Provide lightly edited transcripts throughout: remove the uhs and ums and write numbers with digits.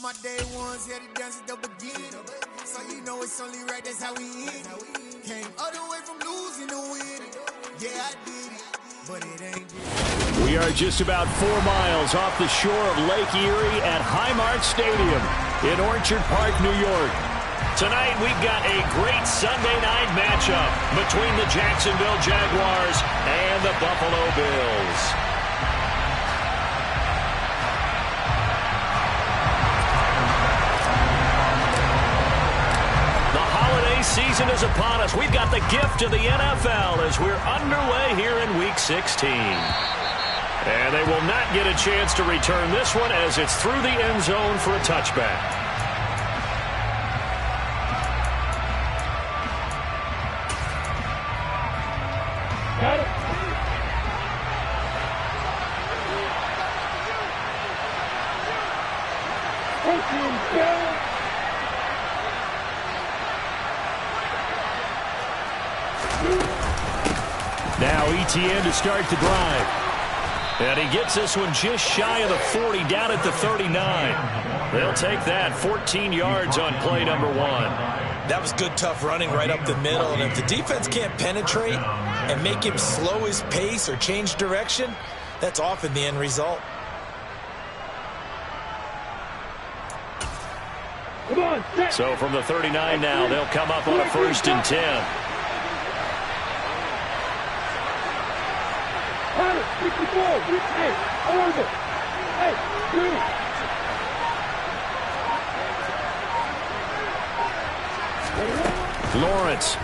My day ones, yeah, the dance at the beginning. So you know it's only right, that's how we end it. Came all the way from losing to winning. Yeah, I did it, but it ain't it. We are just about 4 miles off the shore of Lake Erie at Highmark Stadium in Orchard Park, New York. Tonight, we've got a great Sunday night matchup between the Jacksonville Jaguars and the Buffalo Bills. The holiday season is upon us. We've got the gift of the NFL as we're underway here in Week 16. And they will not get a chance to return this one as it's through the end zone for a touchback. Now ETN to start the drive. And he gets this one just shy of the 40, down at the 39. They'll take that 14 yards on play number 1. That was good, tough running right up the middle. And if the defense can't penetrate and make him slow his pace or change direction, that's often the end result. So from the 39 now, they'll come up on a 1st and 10. Lawrence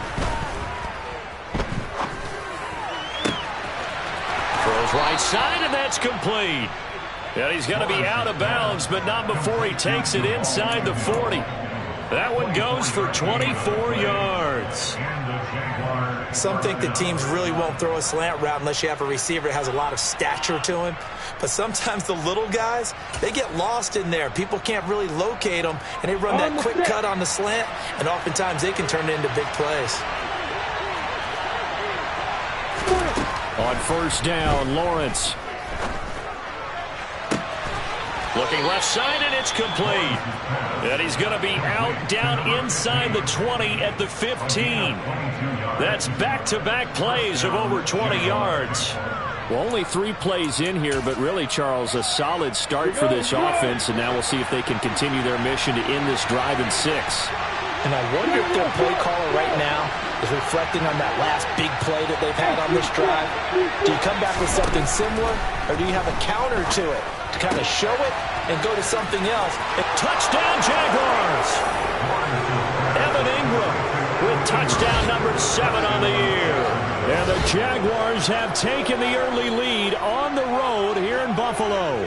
throws right side, and that's complete. And he's going to be out of bounds, but not before he takes it inside the 40. That one goes for 24 yards. Some think the teams really won't throw a slant route unless you have a receiver that has a lot of stature to him. But sometimes the little guys, they get lost in there. People can't really locate them, and they run that quick cut on the slant, and oftentimes they can turn it into big plays. On 1st down, Lawrence. Looking left side, and it's complete. And he's going to be out down inside the 20 at the 15. That's back-to-back plays of over 20 yards. Well, only 3 plays in here, but really, Charles, a solid start for this offense, and now we'll see if they can continue their mission to end this drive in 6. And I wonder if their play caller right now is reflecting on that last big play that they've had on this drive. Do you come back with something similar, or do you have a counter to it to kind of show it and go to something else? Touchdown, Jaguars! Evan Ingram with touchdown number 7 on the year. And the Jaguars have taken the early lead on the road here in Buffalo.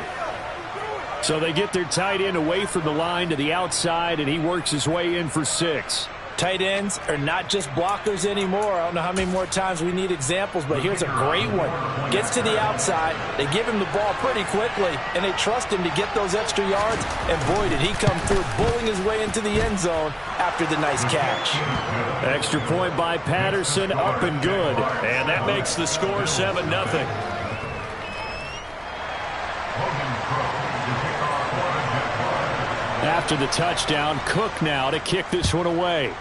So they get their tight end away from the line to the outside, and he works his way in for 6. Tight ends are not just blockers anymore. I don't know how many more times we need examples, but here's a great one. Gets to the outside, they give him the ball pretty quickly, and they trust him to get those extra yards, and boy, did he come through, bowling his way into the end zone after the nice catch. Extra point by Patterson, up and good. And that makes the score 7-0. After the touchdown, Cook now to kick this one away.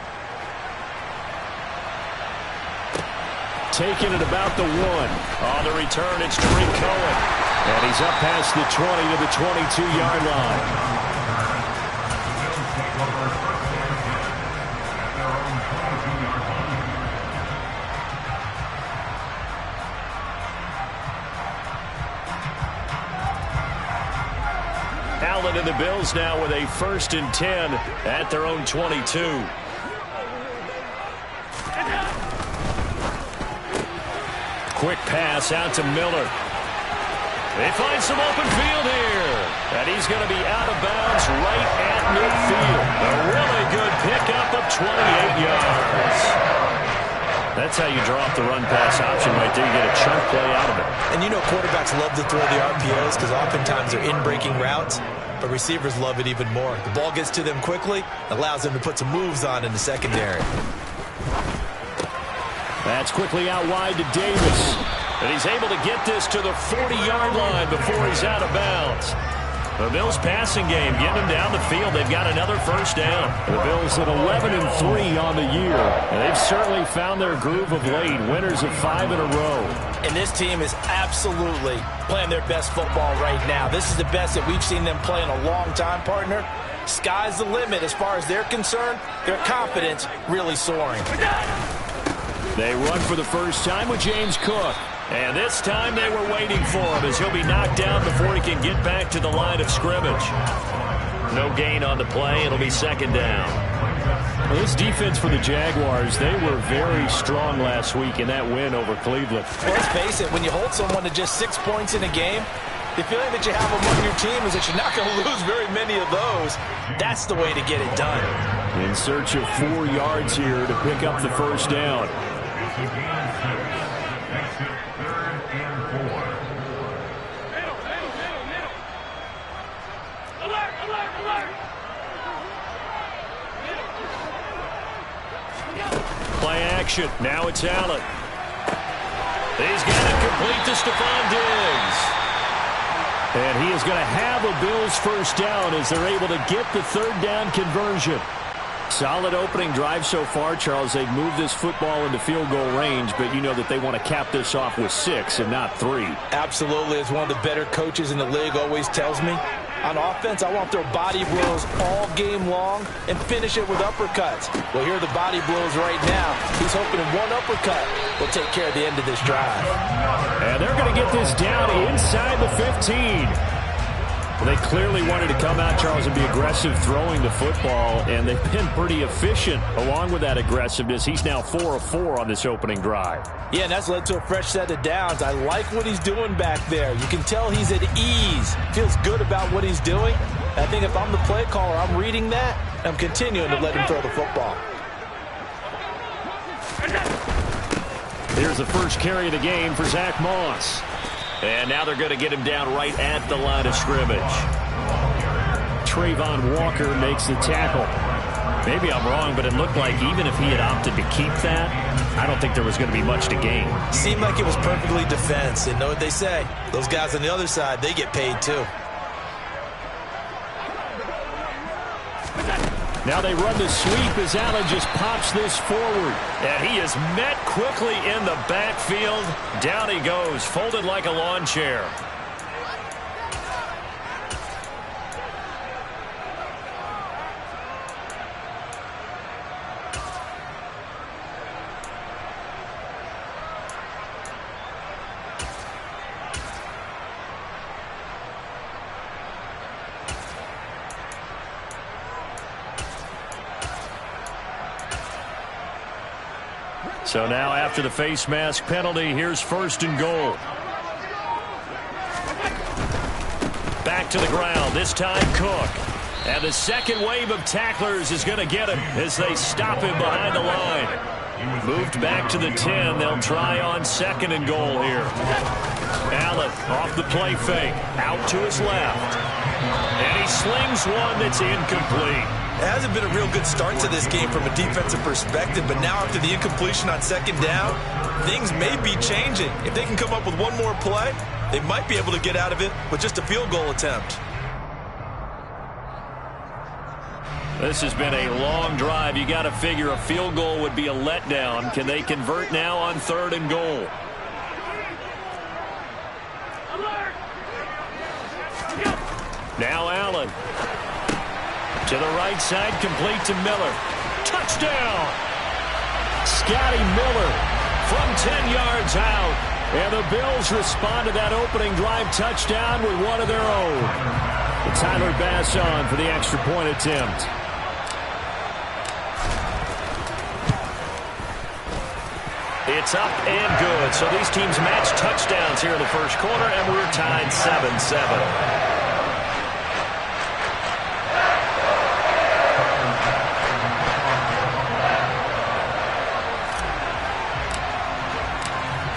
Taking it about the 1. On the return, it's Drake Cohen. And he's up past the 20 to the 22-yard line. Allen and the Bills now with a 1st and 10 at their own 22. Quick pass out to Miller. They find some open field here. And he's going to be out of bounds right at midfield. A really good pickup of 28 yards. That's how you draw up the run-pass option right there. You get a chunk play out of it. And you know quarterbacks love to throw the RPOs because oftentimes they're in-breaking routes, but receivers love it even more. The ball gets to them quickly, allows them to put some moves on in the secondary. That's quickly out wide to Davis. And he's able to get this to the 40-yard line before he's out of bounds. The Bills passing game, getting them down the field. They've got another first down. The Bills at 11-3 on the year. And they've certainly found their groove of late. Winners of 5 in a row. And this team is absolutely playing their best football right now. This is the best that we've seen them play in a long time, partner. Sky's the limit as far as they're concerned. Their confidence really soaring. They run for the first time with James Cook. And this time they were waiting for him as he'll be knocked down before he can get back to the line of scrimmage. No gain on the play. It'll be second down. Well, this defense for the Jaguars, they were very strong last week in that win over Cleveland. Well, let's face it, when you hold someone to just 6 points in a game, the feeling that you have among your team is that you're not going to lose very many of those. That's the way to get it done. In search of 4 yards here to pick up the first down. Play action. Now it's Allen. He's got it complete to Stephon Diggs. And he is going to have a Bills first down as they're able to get the third down conversion. Solid opening drive so far, Charles. They've moved this football into field goal range, but you know that they want to cap this off with 6 and not 3. Absolutely. As one of the better coaches in the league always tells me, on offense, I want their body blows all game long and finish it with uppercuts. Well, here are the body blows right now. He's hoping one uppercut will take care of the end of this drive. And they're going to get this down inside the 15. They clearly wanted to come out, Charles, and be aggressive throwing the football, and they've been pretty efficient along with that aggressiveness. He's now 4 of 4 on this opening drive. Yeah, and that's led to a fresh set of downs. I like what he's doing back there. You can tell he's at ease. Feels good about what he's doing. I think if I'm the play caller, I'm reading that, and I'm continuing to let him throw the football. Here's the first carry of the game for Zach Moss. And now they're going to get him down right at the line of scrimmage. Trayvon Walker makes the tackle. Maybe I'm wrong, but it looked like even if he had opted to keep that, I don't think there was going to be much to gain. Seemed like it was perfectly defense. And know what they say? Those guys on the other side, they get paid too. Now they run the sweep as Allen just pops this forward. And he is met quickly in the backfield. Down he goes, folded like a lawn chair. So now after the face mask penalty, here's 1st and goal. Back to the ground, this time Cook. And the second wave of tacklers is going to get him as they stop him behind the line. Moved back to the 10. They'll try on 2nd and goal here. Allen off the play fake, out to his left. And he slings one that's incomplete. It hasn't been a real good start to this game from a defensive perspective, but now after the incompletion on 2nd down, things may be changing. If they can come up with one more play, they might be able to get out of it with just a field goal attempt. This has been a long drive. You got to figure a field goal would be a letdown. Can they convert now on 3rd and goal? Now Allen. To the right side, complete to Miller. Touchdown! Scotty Miller from 10 yards out. And the Bills respond to that opening drive touchdown with one of their own. Tyler Bass on for the extra point attempt. It's up and good. So these teams match touchdowns here in the first quarter, and we're tied 7-7.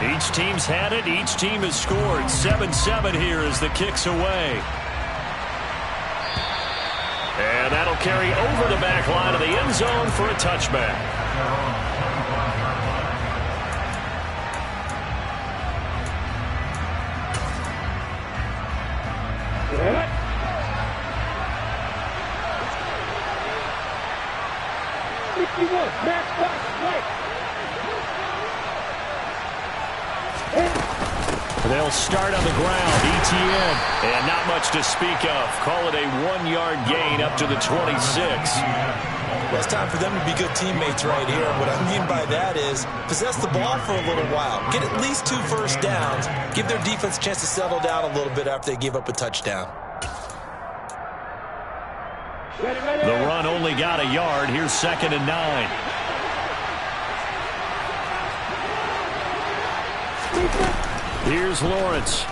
Each team's had it. Each team has scored. 7-7 here as the kick's away. And that'll carry over the back line of the end zone for a touchback. They'll start on the ground. ETN. And not much to speak of. Call it a 1-yard gain up to the 26. Well, it's time for them to be good teammates right here. What I mean by that is possess the ball for a little while. Get at least 2 first downs. Give their defense a chance to settle down a little bit after they give up a touchdown. The run only got a yard. Here's 2nd and 9. Here's Lawrence.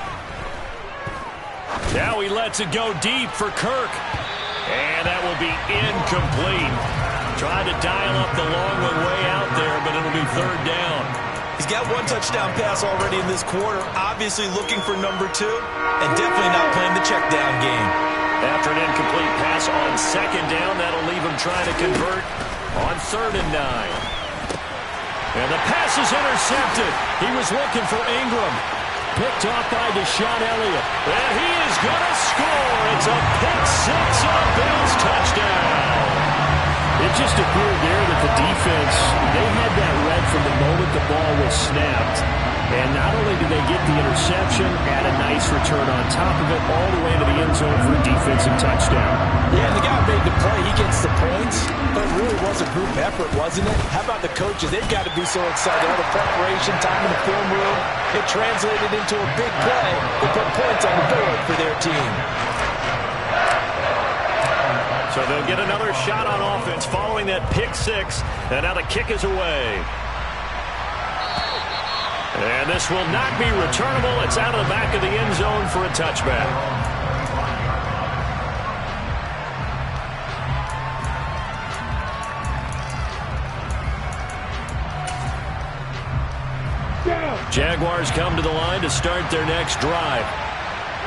Now he lets it go deep for Kirk. And that will be incomplete. Trying to dial up the long one way out there, but it'll be 3rd down. He's got 1 touchdown pass already in this quarter, obviously looking for number 2, and definitely not playing the check down game. After an incomplete pass on 2nd down, that'll leave him trying to convert on 3rd and 9. And the pass is intercepted. He was looking for Ingram. Picked off by Deshaun Elliott. And he is going to score. It's a pick-6 on a Bills touchdown. It just appeared there that the defense, they had that read from the moment the ball was snapped. And not only did they get the interception, add a nice return on top of it, all the way to the end zone for a defensive touchdown. Yeah, and the guy made the play. He gets the points. But it really was a group effort, wasn't it? How about the coaches? They've got to be so excited. All the preparation, time in the film room, it translated into a big play. They put points on the board for their team. So they'll get another shot on offense following that pick-6. And now the kick is away. And this will not be returnable. It's out of the back of the end zone for a touchback. Jaguars come to the line to start their next drive.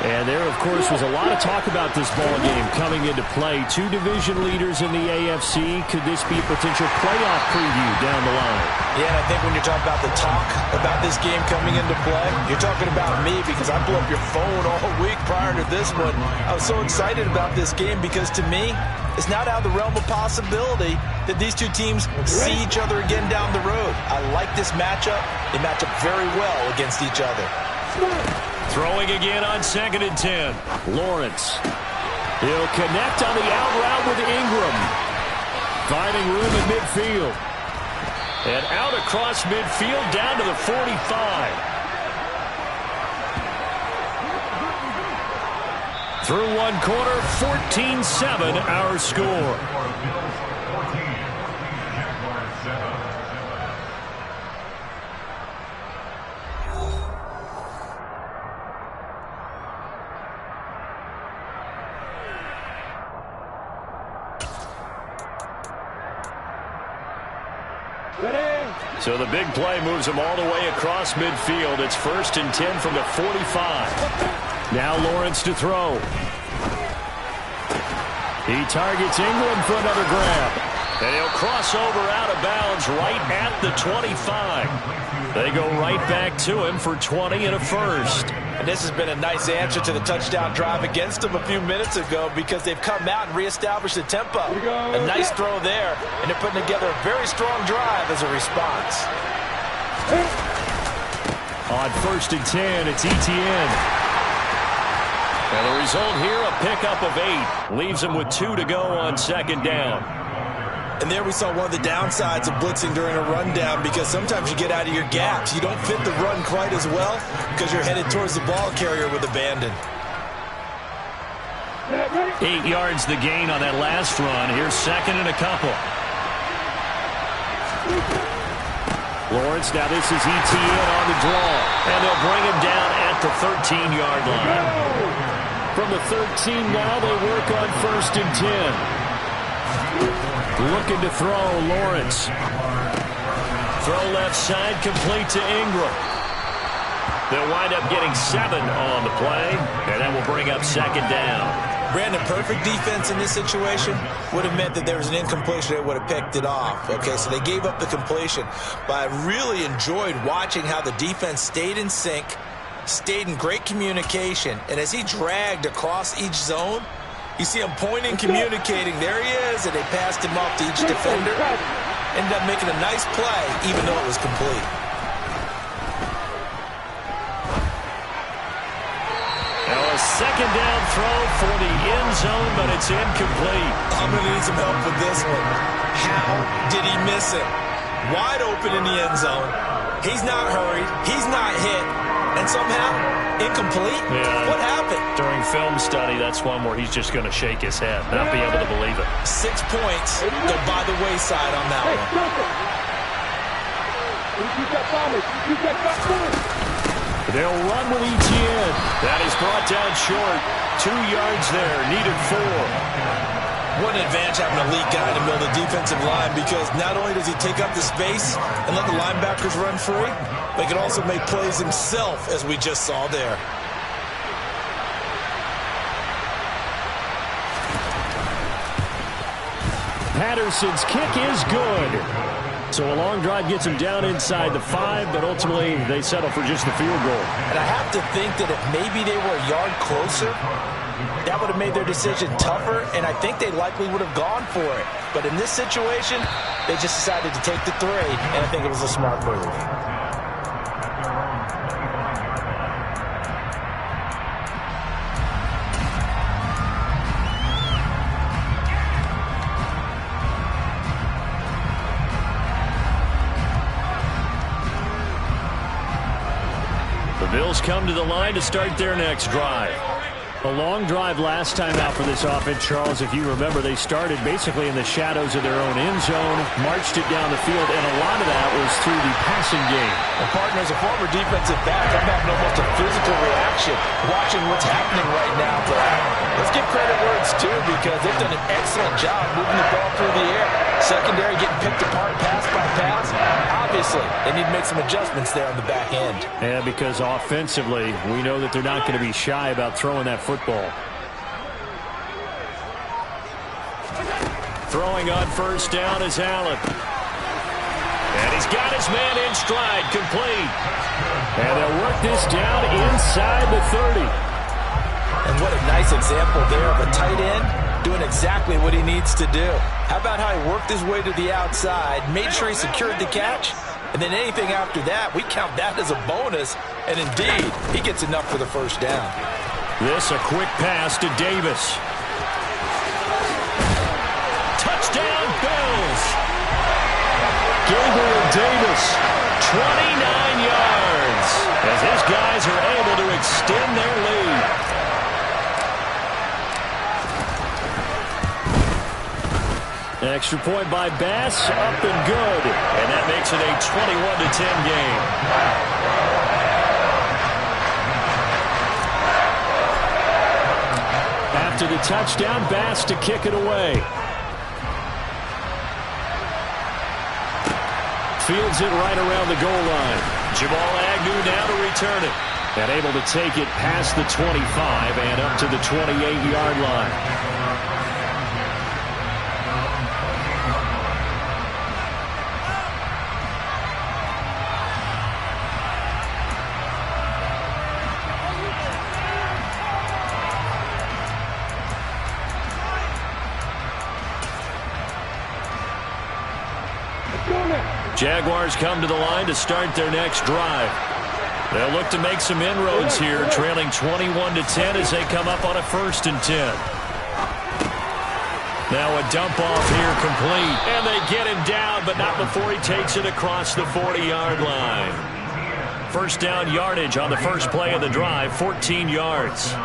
And there, of course, was a lot of talk about this ball game coming into play. 2 division leaders in the AFC. Could this be a potential playoff preview down the line? Yeah, and I think when you're talking about the talk about this game coming into play, you're talking about me because I blew up your phone all week prior to this one. I was so excited about this game because to me, it's not out of the realm of possibility that these 2 teams see each other again down the road. I like this matchup. They match up very well against each other. Throwing again on 2nd and 10. Lawrence. He'll connect on the out route with Ingram. Finding room in midfield. And out across midfield down to the 45. Through 1 quarter, 14-7 our score. So the big play moves him all the way across midfield. It's 1st and 10 from the 45. Now Lawrence to throw. He targets Ingram for another grab. And he'll cross over out of bounds right at the 25. They go right back to him for 20 and a first. And this has been a nice answer to the touchdown drive against them a few minutes ago because they've come out and reestablished the tempo. A nice throw there, and they're putting together a very strong drive as a response. On 1st and 10, it's ETN. And the result here, a pickup of 8. Leaves him with 2 to go on 2nd down. And there we saw one of the downsides of blitzing during a rundown because sometimes you get out of your gaps. You don't fit the run quite as well because you're headed towards the ball carrier with abandon. 8 yards the gain on that last run. Here's 2nd and a couple. Lawrence, now this is ETN on the draw. And they'll bring him down at the 13-yard line. From the 13 now, they work on 1st and 10. Looking to throw, Lawrence. Throw left side, complete to Ingram. They'll wind up getting 7 on the play, and that will bring up 2nd down. Brandon, perfect defense in this situation would have meant that there was an incompletion. They would have picked it off. Okay, so they gave up the completion. But I really enjoyed watching how the defense stayed in sync, stayed in great communication, and as he dragged across each zone, You see him pointing, communicating. There he is, and they passed him off to each defender. Ended up making a nice play, even though it was complete. Now a second down throw for the end zone, but it's incomplete. I'm going to need some help with this one. How did he miss it? Wide open in the end zone. He's not hurried. He's not hit. And somehow, incomplete? Yeah. What happened? During film study, that's one where he's just going to shake his head, not be able to believe it. 6 points go by the wayside on that one. They'll run with Etienne. That is brought down short. 2 yards there, needed 4. What an advantage having a elite guy in the middle of the defensive line, because not only does he take up the space and let the linebackers run free, but he can also make plays himself, as we just saw there. Patterson's kick is good. So a long drive gets him down inside the 5, but ultimately they settle for just the field goal. And I have to think that if maybe they were a yard closer, that would have made their decision tougher, and I think they likely would have gone for it. But in this situation, they just decided to take the 3, and I think it was a smart move. The Bills come to the line to start their next drive. A long drive last time out for this offense, Charles. If you remember, they started basically in the shadows of their own end zone, marched it down the field, and a lot of that was through the passing game. Well, partner, as a former defensive back, I'm having almost a physical reaction watching what's happening right now. But let's give credit where it's due, because they've done an excellent job moving the ball through the air. Secondary getting picked apart pass by pass. Obviously, they need to make some adjustments there on the back end. Yeah, because offensively, we know that they're not going to be shy about throwing that football. Throwing on first down is Allen. And he's got his man in stride, complete. And they'll work this down inside the 30. And what a nice example there of a tight end doing exactly what he needs to do. How about how he worked his way to the outside, made sure he secured the catch, and then anything after that, we count that as a bonus. And indeed, he gets enough for the first down. This a quick pass to Davis. Touchdown, Bills. Gabriel Davis, 29 yards, as his guys are able to extend their lead. Extra point by Bass, up and good. And that makes it a 21-10 game. After the touchdown, Bass to kick it away. Fields it right around the goal line. Jamal Agnew now to return it. And able to take it past the 25 and up to the 28-yard line. Jaguars come to the line to start their next drive. They'll look to make some inroads here, trailing 21-10 as they come up on a 1st and 10. Now a dump off here complete, and they get him down, but not before he takes it across the 40-yard line. First down yardage on the first play of the drive, 14 yards.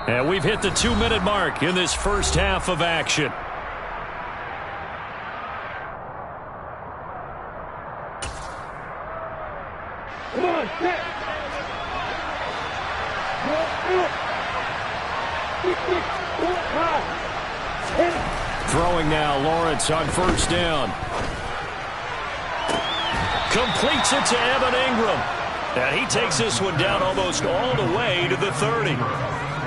And we've hit the 2-minute mark in this first half of action. Come on, set. Throwing now, Lawrence on first down. Completes it to Evan Ingram. And he takes this one down almost all the way to the 30.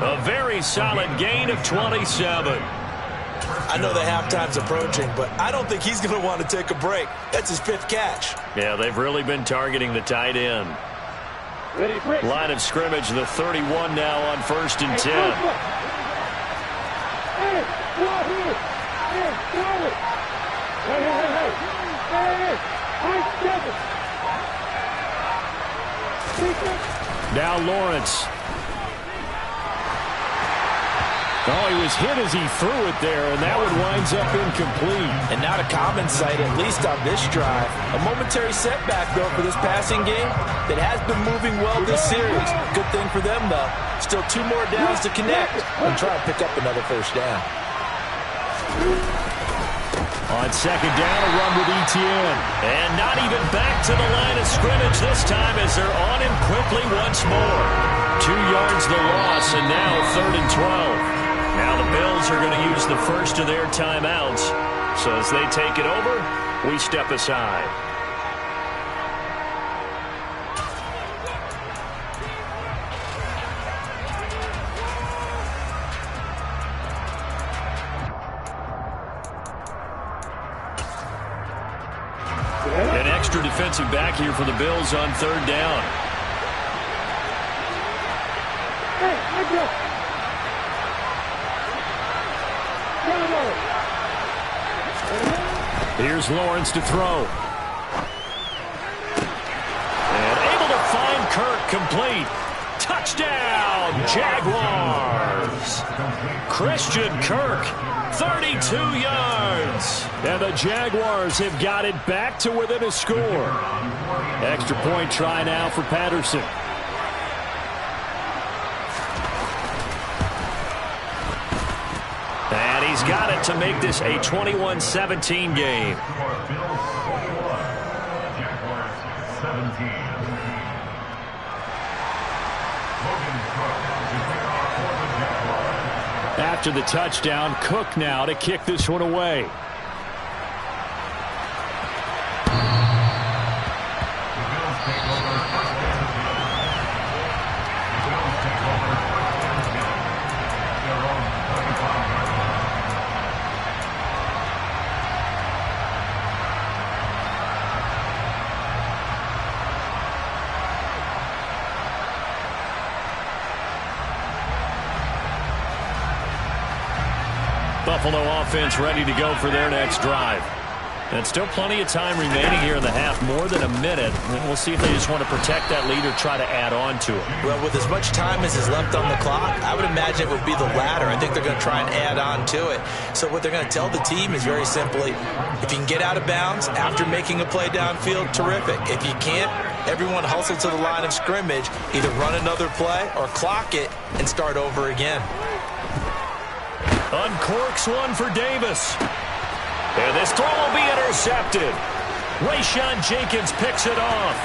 A very solid gain of 27. I know the halftime's approaching, but I don't think he's going to want to take a break. That's his 5th catch. Yeah, they've really been targeting the tight end. Line of scrimmage, the 31 now on 1st and 10. Now Lawrence. Oh, he was hit as he threw it there, and that one winds up incomplete. And not a common sight, at least on this drive. A momentary setback, though, for this passing game that has been moving well this series. Good thing for them, though. Still 2 more downs to connect and try to pick up another first down. On 2nd down, a run with Etienne. And not even back to the line of scrimmage this time as they're on him quickly once more. 2 yards the loss, and now 3rd and 12. Now the Bills are going to use the first of their timeouts. So as they take it over, we step aside. An extra defensive back here for the Bills on 3rd down. Here's Lawrence to throw. And able to find Kirk, complete. Touchdown, Jaguars. Christian Kirk, 32 yards. And the Jaguars have got it back to within a score. Extra point try now for Patterson. And he's got it to make this a 21-17 game. After the touchdown, Cook now to kick this one away. Buffalo offense ready to go for their next drive. And still plenty of time remaining here in the half, more than a minute. And we'll see if they just want to protect that lead or try to add on to it. Well, with as much time as is left on the clock, I would imagine it would be the latter. I think they're going to try and add on to it. So what they're going to tell the team is very simply, if you can get out of bounds after making a play downfield, terrific. If you can't, everyone hustle to the line of scrimmage, either run another play or clock it and start over again. Uncorks one for Davis. And this throw will be intercepted. Rayshon Jenkins picks it off.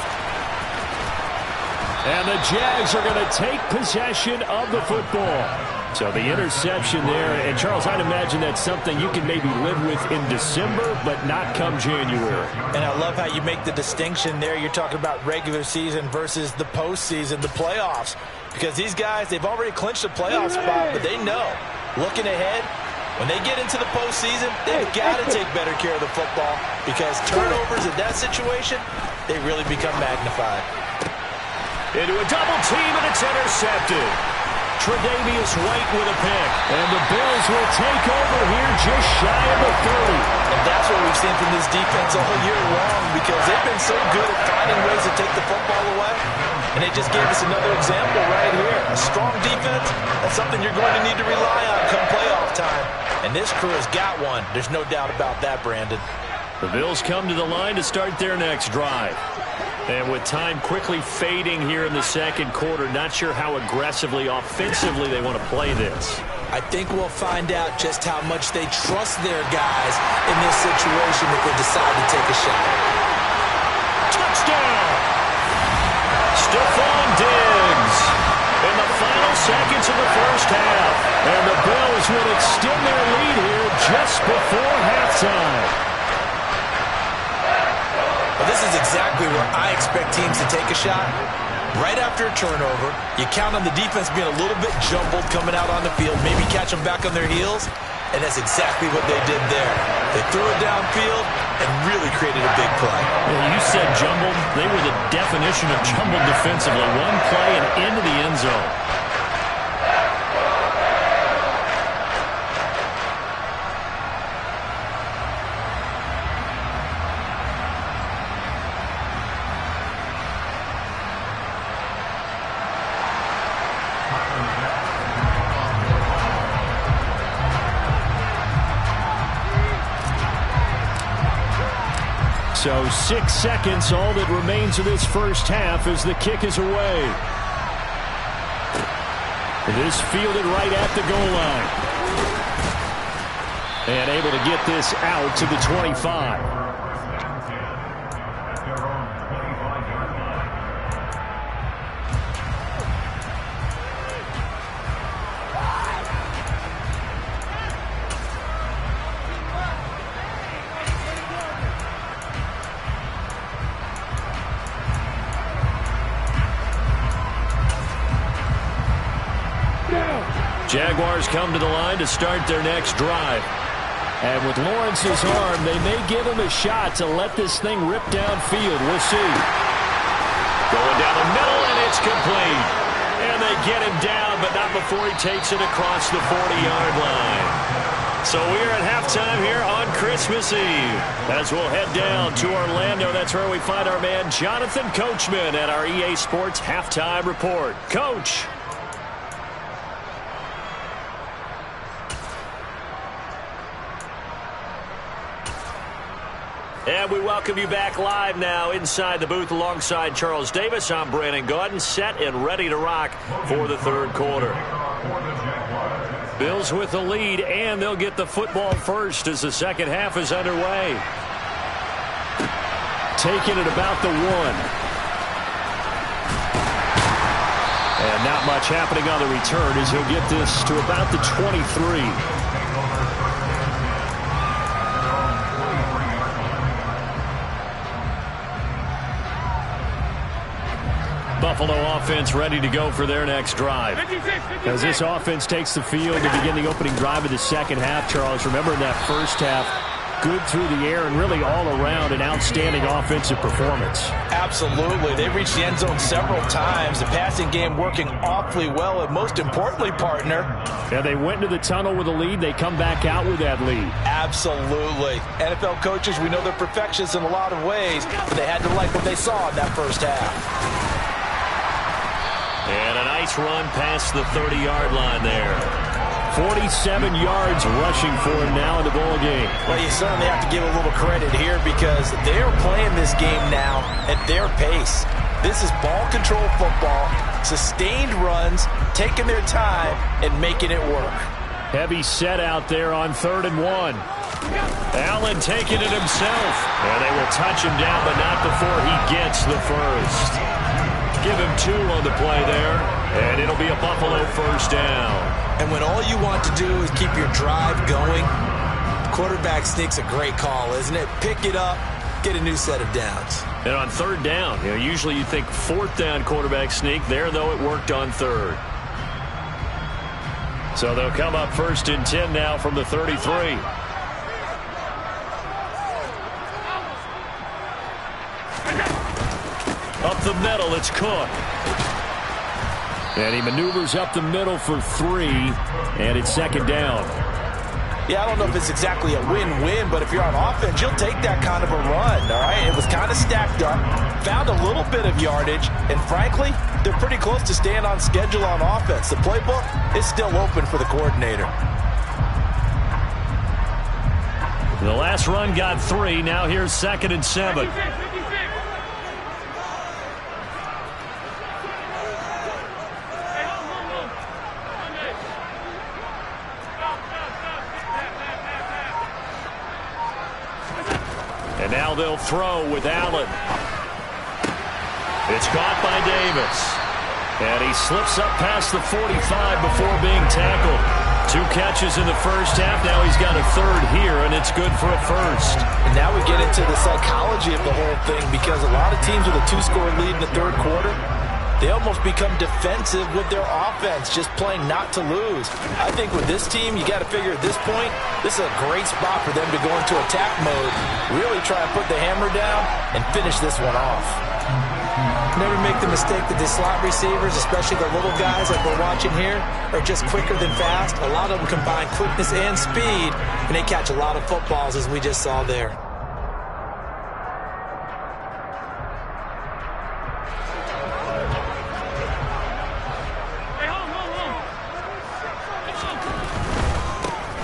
And the Jags are going to take possession of the football. So the interception there. And, Charles, I'd imagine that's something you can maybe live with in December, but not come January. And I love how you make the distinction there. You're talking about regular season versus the postseason, the playoffs. Because these guys, they've already clinched a playoff spot, but they know, looking ahead, when they get into the postseason, they've got to take better care of the football because turnovers in that situation, they really become magnified. Into a double team, and it's intercepted. Tre'Davious White with a pick. And the Bills will take over here just shy of the 30. And that's what we've seen from this defense all year long because they've been so good at finding ways to take the football away. And they just gave us another example right here. A strong defense, that's something you're going to need to rely on come playoff time. And this crew has got one. There's no doubt about that, Brandon. The Bills come to the line to start their next drive. And with time quickly fading here in the second quarter, not sure how aggressively, offensively they want to play this. I think we'll find out just how much they trust their guys in this situation if they decide to take a shot. Touchdown! Stephon Diggs in the final seconds of the first half. And the Bills will extend their lead here just before halftime. Well, this is exactly where I expect teams to take a shot. Right after a turnover, you count on the defense being a little bit jumbled coming out on the field, maybe catch them back on their heels. and that's exactly what they did there. They threw it downfield and really created a big play. Well, you said jumbled. They were the definition of jumbled defensively. One play and into the end zone. So 6 seconds, all that remains of this first half as the kick is away. This fielded right at the goal line. And able to get this out to the 25. Jaguars come to the line to start their next drive. And with Lawrence's arm, they may give him a shot to let this thing rip downfield. We'll see. Going down the middle, and it's complete. And they get him down, but not before he takes it across the 40-yard line. So we're at halftime here on Christmas Eve. As we'll head down to Orlando, that's where we find our man Jonathan Coachman at our EA Sports Halftime Report. Coach. And we welcome you back live now inside the booth alongside Charles Davis. I'm Brandon Gaudin, set and ready to rock for the third quarter. Bills with the lead, and they'll get the football first as the second half is underway. Taking it about the 1. And not much happening on the return as he'll get this to about the 23. Buffalo offense ready to go for their next drive. As this offense takes the field to begin the opening drive of the second half, Charles, remember in that first half, good through the air and really all around an outstanding offensive performance. Absolutely. They reached the end zone several times. The passing game working awfully well, and most importantly, partner. Yeah, they went into the tunnel with a lead. They come back out with that lead. Absolutely. NFL coaches, we know they're perfectionists in a lot of ways, but they had to like what they saw in that first half. And a nice run past the 30-yard line there. 47 yards rushing for him now in the ball game. Well, you certainly have to give a little credit here because they're playing this game now at their pace. This is ball control football, sustained runs, taking their time, and making it work. Heavy set out there on 3rd and 1. Allen taking it himself. And they will touch him down, but not before he gets the first. Give him 2 on the play there, and it'll be a Buffalo first down. And when all you want to do is keep your drive going, quarterback sneak's a great call, isn't it? Pick it up, get a new set of downs. And on 3rd down, usually you think 4th down quarterback sneak. There, though, it worked on 3rd. So they'll come up 1st and 10 now from the 33. Up the middle, it's Cook. And he maneuvers up the middle for 3, and it's 2nd down. Yeah, I don't know if it's exactly a win-win, but if you're on offense, you'll take that kind of a run, all right? It was kind of stacked up, found a little bit of yardage, and frankly, they're pretty close to staying on schedule on offense. The playbook is still open for the coordinator. The last run got 3. Now here's 2nd and 7. And now they'll throw with Allen. It's caught by Davis. And he slips up past the 45 before being tackled. 2 catches in the first half. Now he's got a 3rd here, and it's good for a first. And now we get into the psychology of the whole thing because a lot of teams with a 2-score lead in the 3rd quarter, they almost become defensive with their offense, just playing not to lose. I think with this team, you got to figure at this point, this is a great spot for them to go into attack mode, really try to put the hammer down and finish this one off. Never make the mistake that the slot receivers, especially the little guys like we're watching here, are just quicker than fast. A lot of them combine quickness and speed, and they catch a lot of footballs, as we just saw there.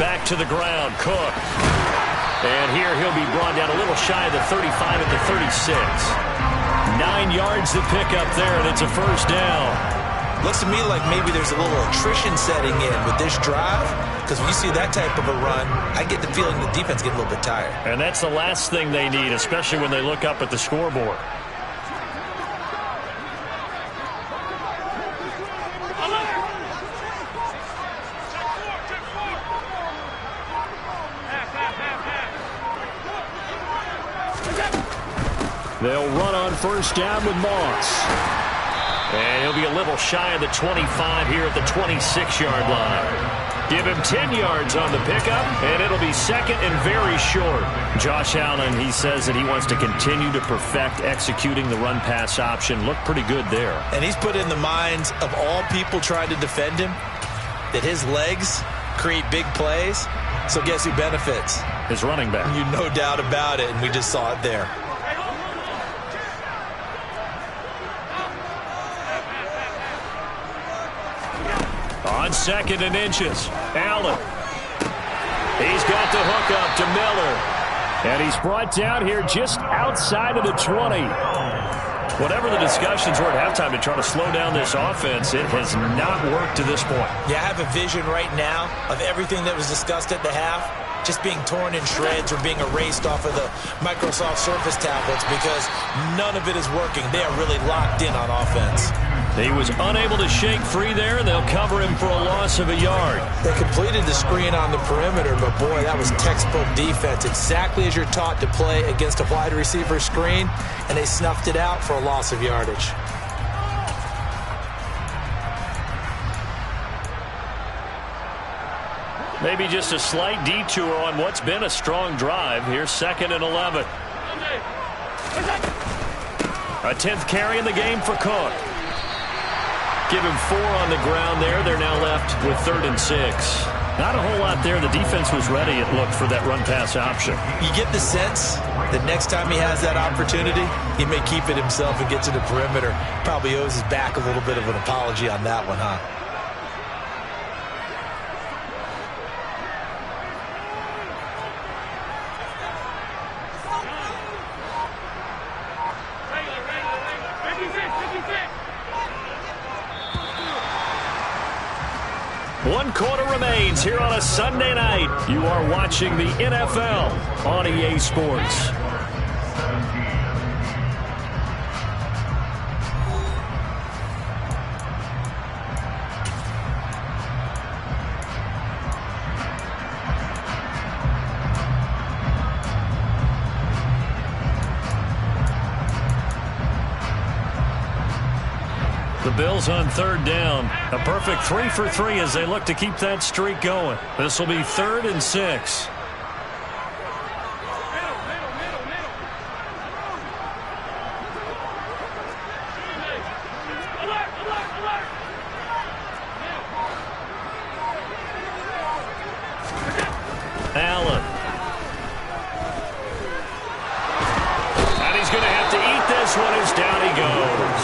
Back to the ground, Cook. And here he'll be brought down a little shy of the 35 at the 36. 9 yards to pick up there, and it's a first down. Looks to me like maybe there's a little attrition setting in with this drive, because when you see that type of a run, I get the feeling the defense getting a little bit tired. And that's the last thing they need, especially when they look up at the scoreboard. They'll run on first down with Moss. And he'll be a little shy of the 25 here at the 26-yard line. Give him 10 yards on the pickup, and it'll be second and very short. Josh Allen, he says that he wants to continue to perfect executing the run-pass option. Looked pretty good there. And he's put in the minds of all people trying to defend him that his legs create big plays. So guess who benefits? His running back. You no doubt about it, and we just saw it there. On second and inches, Allen. He's got the hook up to Miller. And he's brought down here just outside of the 20. Whatever the discussions were at halftime to try to slow down this offense, it has not worked to this point. Yeah, I have a vision right now of everything that was discussed at the half just being torn in shreds or being erased off of the Microsoft Surface tablets because none of it is working. They are really locked in on offense. He was unable to shake free there, and they'll cover him for a loss of a yard. They completed the screen on the perimeter, but boy, that was textbook defense. Exactly as you're taught to play against a wide receiver screen, and they snuffed it out for a loss of yardage. Maybe just a slight detour on what's been a strong drive. Here's second and 11. A 10th carry in the game for Cook. Give him 4 on the ground there. They're now left with 3rd and 6. Not a whole lot there. The defense was ready, it looked, for that run-pass option. You get the sense that next time he has that opportunity, he may keep it himself and get to the perimeter. Probably owes his back a little bit of an apology on that one, huh? One quarter remains here on a Sunday night. You are watching the NFL on EA Sports. The Bills on 3rd down. A perfect 3 for 3 as they look to keep that streak going. This will be 3rd and 6. Allen. And he's going to have to eat this one as down he goes.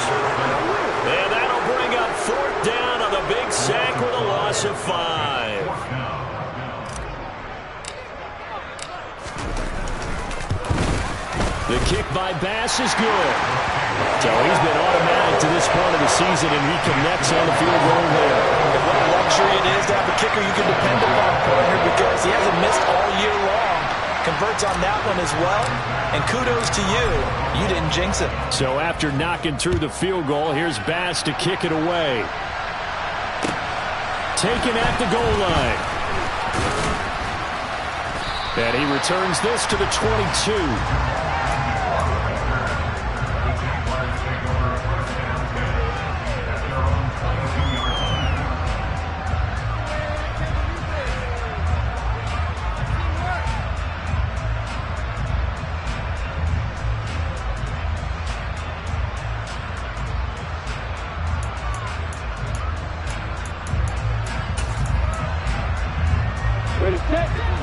And that'll bring up 4th down on the big sack with a loss of 5. The kick by Bass is good. So he's been automatic to this point of the season, and he connects on the field goal there. And what a luxury it is to have a kicker you can depend upon, partner, because he hasn't missed all year long. Converts on that one as well. And kudos to you. You didn't jinx it. So after knocking through the field goal, here's Bass to kick it away. Taken at the goal line. And he returns this to the 22.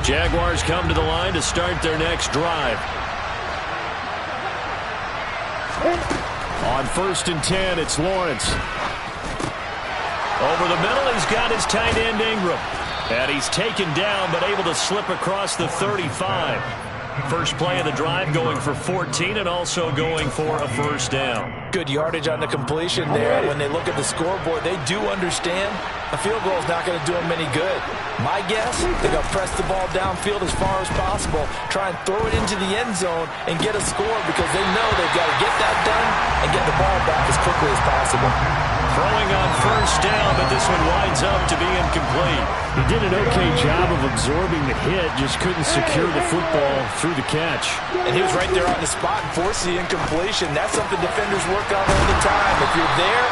Jaguars come to the line to start their next drive. On 1st and 10, it's Lawrence. Over the middle, he's got his tight end Ingram. And he's taken down, but able to slip across the 35. First play of the drive going for 14 and also going for a first down. Good yardage on the completion there. When they look at the scoreboard, they do understand a field goal is not going to do them any good. My guess, they're going to press the ball downfield as far as possible, try and throw it into the end zone and get a score because they know they've got to get that done and get the ball back as quickly as possible. Throwing on first down, but this one winds up to be incomplete. He did an okay job of absorbing the hit, just couldn't secure the football through the catch. And he was right there on the spot and forced the incompletion. That's something defenders work on all the time. If you're there,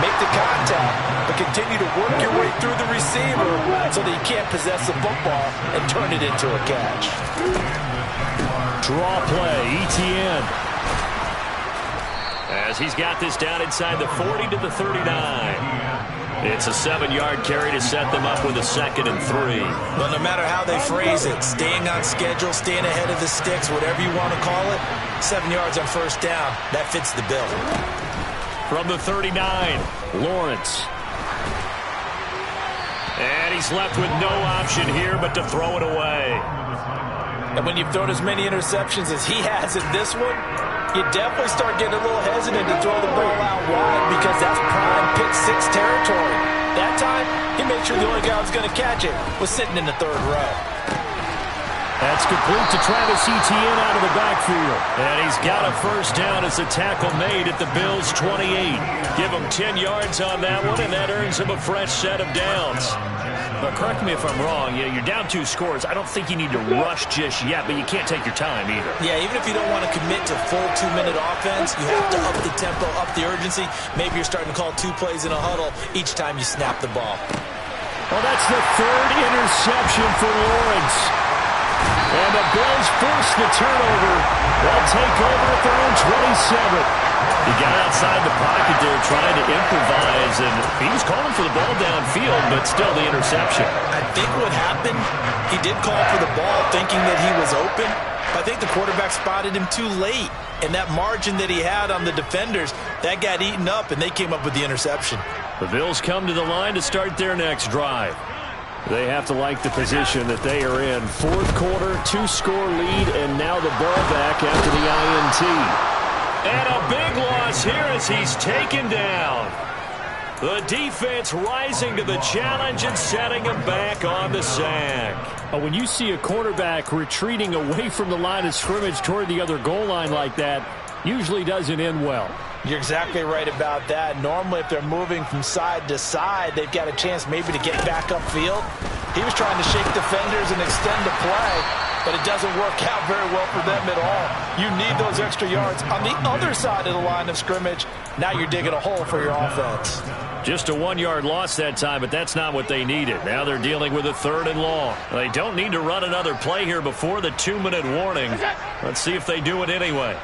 make the contact, but continue to work your way through the receiver so that you can't possess the football and turn it into a catch. Draw play, Etienne. As he's got this down inside the 40 to the 39. It's a 7-yard carry to set them up with a 2nd and 3. Well, no matter how they phrase it, staying on schedule, staying ahead of the sticks, whatever you want to call it, 7 yards on first down, that fits the bill. From the 39, Lawrence. And he's left with no option here but to throw it away. And when you've thrown as many interceptions as he has in this one, you definitely start getting a little hesitant to throw the ball out wide because that's prime pick-6 territory. That time, he made sure the only guy who was going to catch it was sitting in the 3rd row. That's complete to Travis Etienne out of the backfield. And he's got a first down as a tackle made at the Bills' 28. Give him 10 yards on that one, and that earns him a fresh set of downs. But correct me if I'm wrong, you're down 2 scores. I don't think you need to rush just yet, but you can't take your time either. Yeah, even if you don't want to commit to full 2-minute offense, you have to up the tempo, up the urgency. Maybe you're starting to call 2 plays in a huddle each time you snap the ball. Well, that's the 3rd interception for Lawrence. And the Bills force the turnover. They'll take over at their own 27. He got outside the pocket there trying to improvise, and he was calling for the ball downfield, but still the interception. I think what happened, he did call for the ball thinking that he was open, but I think the quarterback spotted him too late, and that margin that he had on the defenders, that got eaten up, and they came up with the interception. The Bills come to the line to start their next drive. They have to like the position that they are in. 4th quarter, 2-score lead, and now the ball back after the INT. And a big loss here as he's taken down. The defense rising to the challenge and setting him back on the sack. When you see a quarterback retreating away from the line of scrimmage toward the other goal line like that, usually doesn't end well. You're exactly right about that. Normally, if they're moving from side to side, they've got a chance maybe to get back upfield. He was trying to shake defenders and extend the play, but it doesn't work out very well for them at all. You need those extra yards on the other side of the line of scrimmage. Now you're digging a hole for your offense. Just a 1-yard loss that time, but that's not what they needed. Now they're dealing with a 3rd and long. They don't need to run another play here before the 2-minute warning. Let's see if they do it anyway.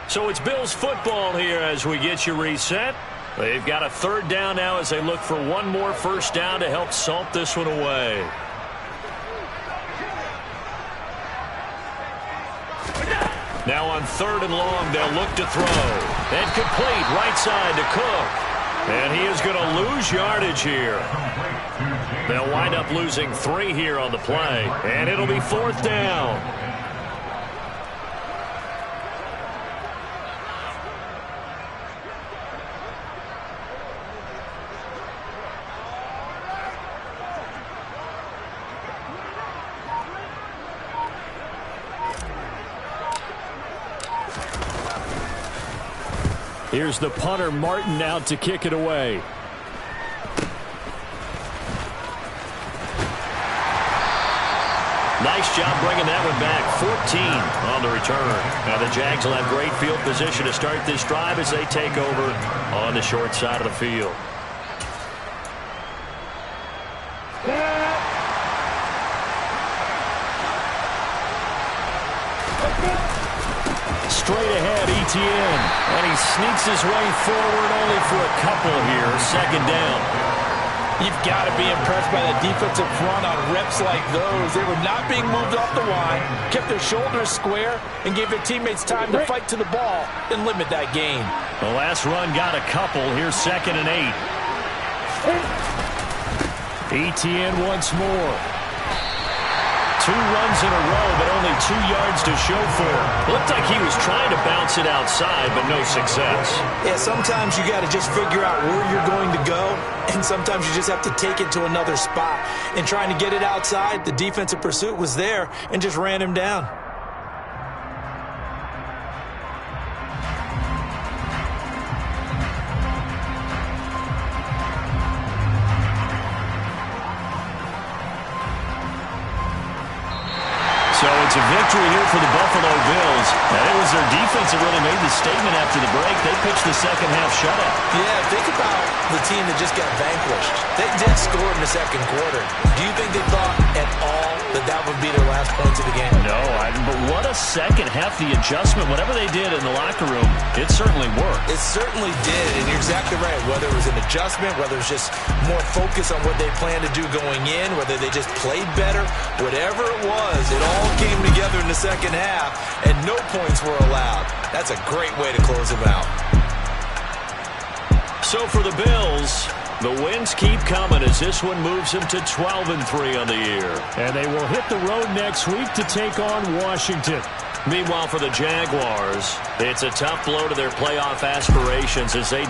So it's Bills football here as we get you reset. They've got a 3rd down now as they look for one more first down to help salt this one away. Now on 3rd and long, they'll look to throw. And complete right side to Cook. And he is going to lose yardage here. They'll wind up losing 3 here on the play. And it'll be 4th down. Here's the punter, Martin, out to kick it away. Nice job bringing that one back. 14 on the return. Now the Jags will have great field position to start this drive as they take over on the short side of the field. straight ahead, Etienne. And he sneaks his way forward only for a couple here. Second down. You've got to be impressed by the defensive front on reps like those. They were not being moved off the line, kept their shoulders square, and gave their teammates time to fight to the ball and limit that gain. The last run got a couple. Here's 2nd and 8. Etienne once more. 2 runs in a row, but only 2 yards to show for it. Looked like he was trying to bounce it outside, but no success. Yeah, sometimes you got to just figure out where you're going to go, and sometimes you just have to take it to another spot. And trying to get it outside, the defensive pursuit was there and just ran him down. So it's a victory here for the Buffalo Bills. And it was their defense that really made the statement after the break. They pitched the second half shutout. Yeah, think about the team that just got vanquished. They did score in the second quarter. Do you think they thought at all that that would be their last points of the game? No, but what a second half. The adjustment, whatever they did in the locker room, it certainly worked. It certainly did, and you're exactly right. Whether it was an adjustment, whether it was just more focus on what they planned to do going in, whether they just played better, whatever it was, it all came together in the second half, and no points were allowed. That's a great way to close them out. So for the Bills, the wins keep coming as this one moves them to 12-3 on the year. And they will hit the road next week to take on Washington. Meanwhile, for the Jaguars, it's a tough blow to their playoff aspirations as they